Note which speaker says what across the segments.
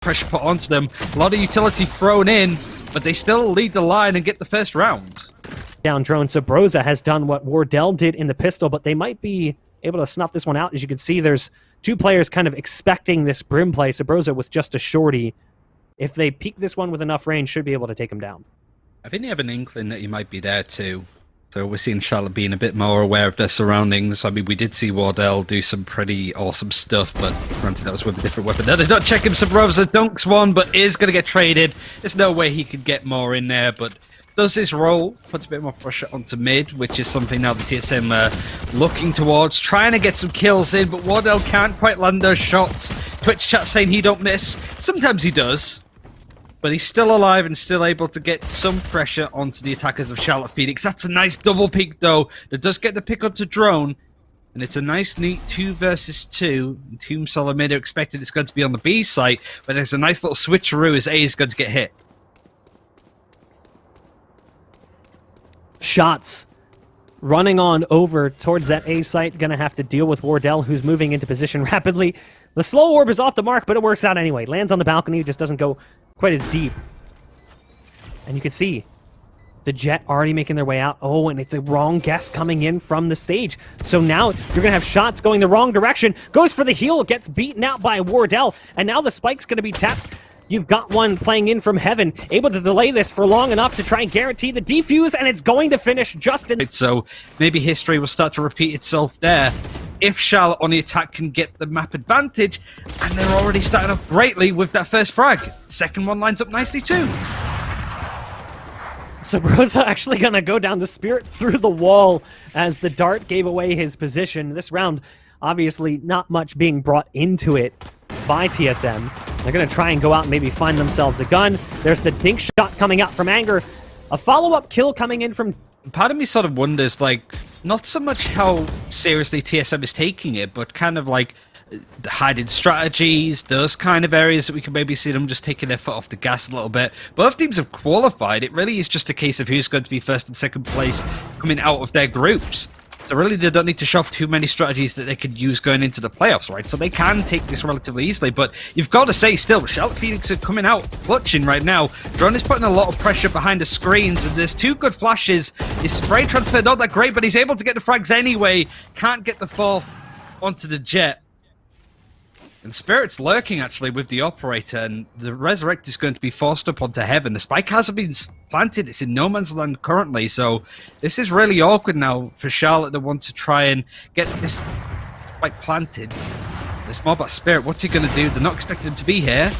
Speaker 1: pressure put onto them. A lot of utility thrown in, but they still lead the line and get the first round.
Speaker 2: Down drone. Sabrosa has done what Wardell did in the pistol, but they might be able to snuff this one out. As you can see, there's two players kind of expecting this Brim play. Sabrosa with just a shorty. If they peek this one with enough range, should be able to take him down.
Speaker 1: I think they have an inkling that he might be there too. So we're seeing Charlotte being a bit more aware of their surroundings. I mean, we did see Wardell do some pretty awesome stuff, but granted that was with a different weapon. Now they're not checking Sabrosa, dunks one, but is going to get traded. There's no way he could get more in there, but does his role, puts a bit more pressure onto mid, which is something now the TSM are looking towards, trying to get some kills in, but Wardell can't quite land those shots. Twitch chat saying he don't miss. Sometimes he does. But he's still alive and still able to get some pressure onto the attackers of Charlotte Phoenix. That's a nice double peek, though. That does get the pick up to drone. And it's a nice, neat 2 versus 2. And Tomb Solomid expected it's going to be on the B site. But there's a nice little switcheroo as A is going to get hit.
Speaker 2: Shots running on over towards that A site. Going to have to deal with Wardell, who's moving into position rapidly. The slow orb is off the mark, but it works out anyway. Lands on the balcony, just doesn't go quite as deep. And you can see the Jet already making their way out. Oh, and it's a wrong guess coming in from the Sage. So now you're going to have shots going the wrong direction. Goes for the heal, gets beaten out by Wardell. And now the spike's going to be tapped. You've got one playing in from heaven, able to delay this for long enough to try and guarantee the defuse, and it's going to finish just in...
Speaker 1: So maybe history will start to repeat itself there. If Charlotte on the attack can get the map advantage, and they're already starting off greatly with that first frag. Second one lines up nicely too.
Speaker 2: Sabrosa actually going to go down the Spirit through the wall as the dart gave away his position. This round, obviously not much being brought into it by TSM. They're going to try and go out and maybe find themselves a gun. There's the dink shot coming out from Anger. A follow-up kill coming in from...
Speaker 1: Part of me sort of wonders, like, not so much how seriously TSM is taking it, but kind of like the hiding strategies, those kind of areas that we can maybe see them just taking their foot off the gas a little bit. Both teams have qualified. It really is just a case of who's going to be first and second place coming out of their groups. So really they don't need to shove too many strategies that they could use going into the playoffs, right? So they can take this relatively easily, but you've got to say still, Charlotte Phoenix are coming out clutching right now. Drone is putting a lot of pressure behind the screens, and there's two good flashes. His spray transfer not that great, but he's able to get the frags anyway. Can't get the fourth onto the Jet. And Spirit's lurking, actually, with the Operator, and the Resurrect is going to be forced up onto Heaven. The spike hasn't been planted. It's in no man's land currently, so this is really awkward now for Charlotte that want to try and get this spike planted. It's more about Spirit. What's he going to do? They're not expecting him to be here.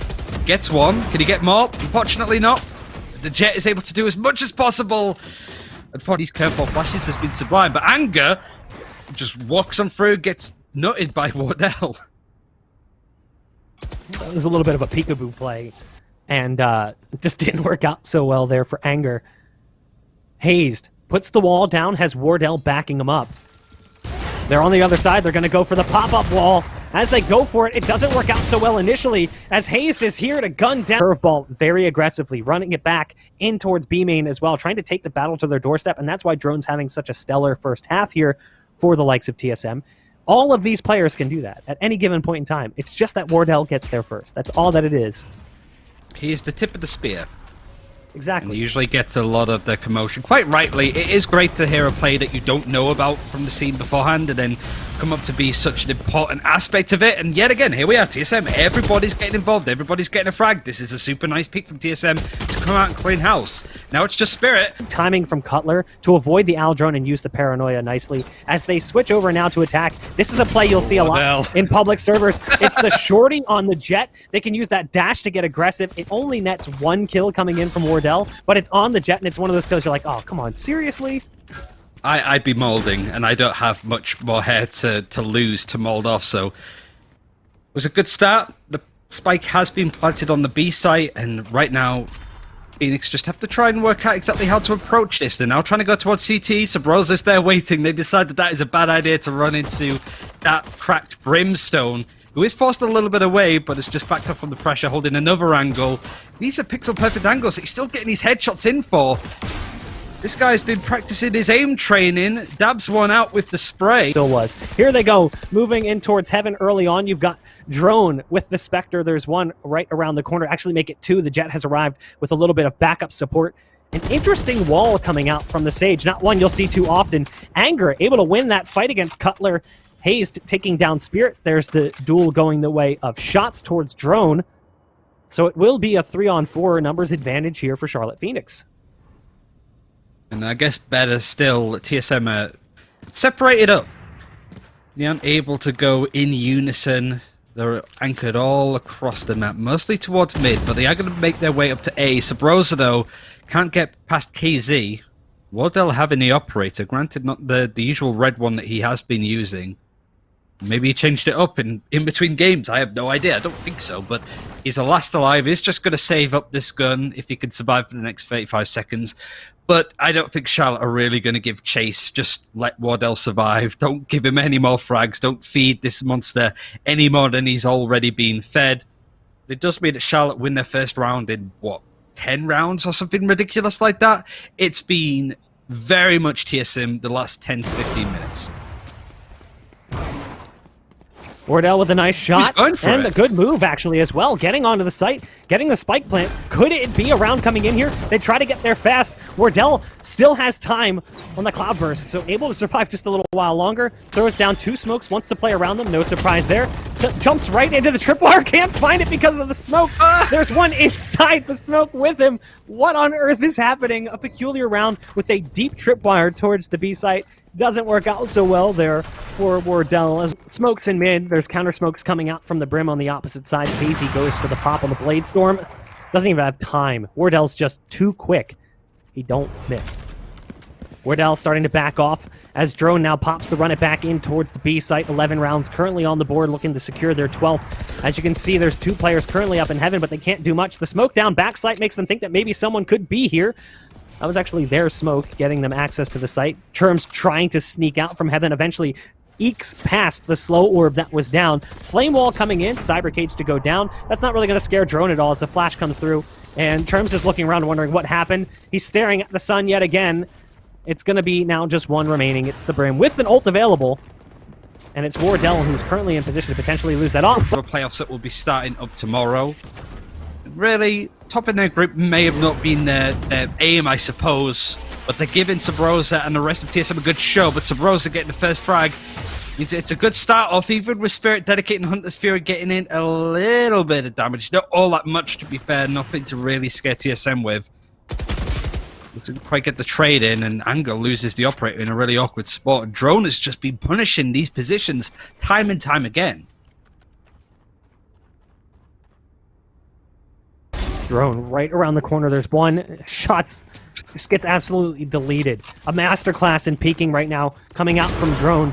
Speaker 1: Gets one. Can he get more? Unfortunately not. The Jet is able to do as much as possible. And for these curveball flashes has been sublime, but Anger just walks on through, gets nutted by Wardell.
Speaker 2: It was a little bit of a peekaboo play, and just didn't work out so well there for Anger. Hazed puts the wall down, has Wardell backing him up. They're on the other side. They're going to go for the pop-up wall. As they go for it, it doesn't work out so well initially, as Hazed is here to gun down. Curveball very aggressively, running it back in towards B main as well, trying to take the battle to their doorstep, and that's why Drone's having such a stellar first half here for the likes of TSM. All of these players can do that at any given point in time. It's just that Wardell gets there first. That's all that it is.
Speaker 1: He's the tip of the spear.
Speaker 2: Exactly.
Speaker 1: And he usually gets a lot of the commotion. Quite rightly, it is great to hear a play that you don't know about from the scene beforehand and then come up to be such an important aspect of it. And yet again, here we are, TSM. Everybody's getting involved. Everybody's getting a frag. This is a super nice pick from TSM to come out and clean house. Now it's just Spirit.
Speaker 2: Timing from Cutler to avoid the Al drone and use the paranoia nicely as they switch over now to attack. This is a play you'll see a lot in public servers. It's the shorting on the Jet. They can use that dash to get aggressive. It only nets one kill coming in from Wardell, but it's on the Jet, and it's one of those kills you're like, oh, come on, seriously?
Speaker 1: I'd be molding, and I don't have much more hair to lose to mold off, so it was a good start. The spike has been planted on the B site, and right now Phoenix just have to try and work out exactly how to approach this. They're now trying to go towards CT, so Brosa's there waiting. They decided that is a bad idea to run into that cracked Brimstone, who is forced a little bit away, but has just backed up from the pressure, holding another angle. These are pixel-perfect angles that he's still getting his headshots in for. This guy's been practicing his aim training. Dabs one out with the spray.
Speaker 2: Still was. Here they go, moving in towards heaven early on. You've got Drone with the Spectre. There's one right around the corner. Actually make it two. The Jet has arrived with a little bit of backup support. An interesting wall coming out from the Sage. Not one you'll see too often. Anger able to win that fight against Cutler. Hazed taking down Spirit. There's the duel going the way of shots towards Drone. So it will be a 3-on-4 numbers advantage here for Charlotte Phoenix.
Speaker 1: And I guess better still, TSM are separated up. They aren't able to go in unison. They're anchored all across the map, mostly towards mid, but they are going to make their way up to A. Sabrosa, though, can't get past KZ. Wardell having the operator, granted not the usual red one that he has been using. Maybe he changed it up in between games. I have no idea. I don't think so, but he's a last alive. He's just going to save up this gun if he can survive for the next 35 seconds. But I don't think Charlotte are really going to give chase. Just let Wardell survive. Don't give him any more frags. Don't feed this monster any more than he's already been fed. It does mean that Charlotte win their first round in, what, 10 rounds or something ridiculous like that? It's been very much TSM the last 10 to 15 minutes.
Speaker 2: Wardell with a nice shot and
Speaker 1: a
Speaker 2: a good move actually as well, getting onto the site, getting the spike plant. Could it be a round coming in here? They try to get there fast. Wardell still has time on the cloudburst, so able to survive just a little while longer. Throws down two smokes, wants to play around them, no surprise there. Jumps right into the tripwire, can't find it because of the smoke. There's one inside the smoke with him. What on earth is happening? A peculiar round with a deep tripwire towards the B site. Doesn't work out so well there for Wardell. As smokes in mid, there's counter smokes coming out from the brim on the opposite side. Casey goes for the pop on the Blade Storm. Doesn't even have time. Wardell's just too quick. He don't miss. Wardell starting to back off as Drone now pops to run it back in towards the B site. 11 rounds currently on the board, looking to secure their 12th. As you can see, there's two players currently up in heaven, but they can't do much. The smoke down backside makes them think that maybe someone could be here. That was actually their smoke, getting them access to the site. Churm's trying to sneak out from heaven, eventually ekes past the slow orb that was down. Flame wall coming in, Cyber Cage to go down. That's not really going to scare Drone at all as the flash comes through. And Churm's is looking around wondering what happened. He's staring at the sun yet again. It's going to be now just one remaining. It's the Brim with an ult available. And it's Wardell who's currently in position to potentially lose that off.
Speaker 1: The playoffs that will be starting up tomorrow. Really, top in their group may have not been their aim, I suppose, but they're giving Sabrosa and the rest of TSM a good show. But Sabrosa getting the first frag, it's a good start off, even with Spirit dedicating Hunter's Fury getting in a little bit of damage. Not all that much, to be fair, nothing to really scare TSM with. Doesn't quite get the trade in, and Anger loses the operator in a really awkward spot. Drone has just been punishing these positions time and time again.
Speaker 2: Drone right around the corner. There's one. Shots just gets absolutely deleted. A masterclass in peeking right now coming out from Drone.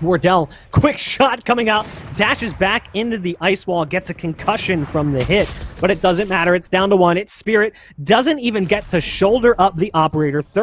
Speaker 2: Wardell, quick shot coming out, dashes back into the ice wall, gets a concussion from the hit, but it doesn't matter. It's down to one. It's Spirit. Doesn't even get to shoulder up the operator.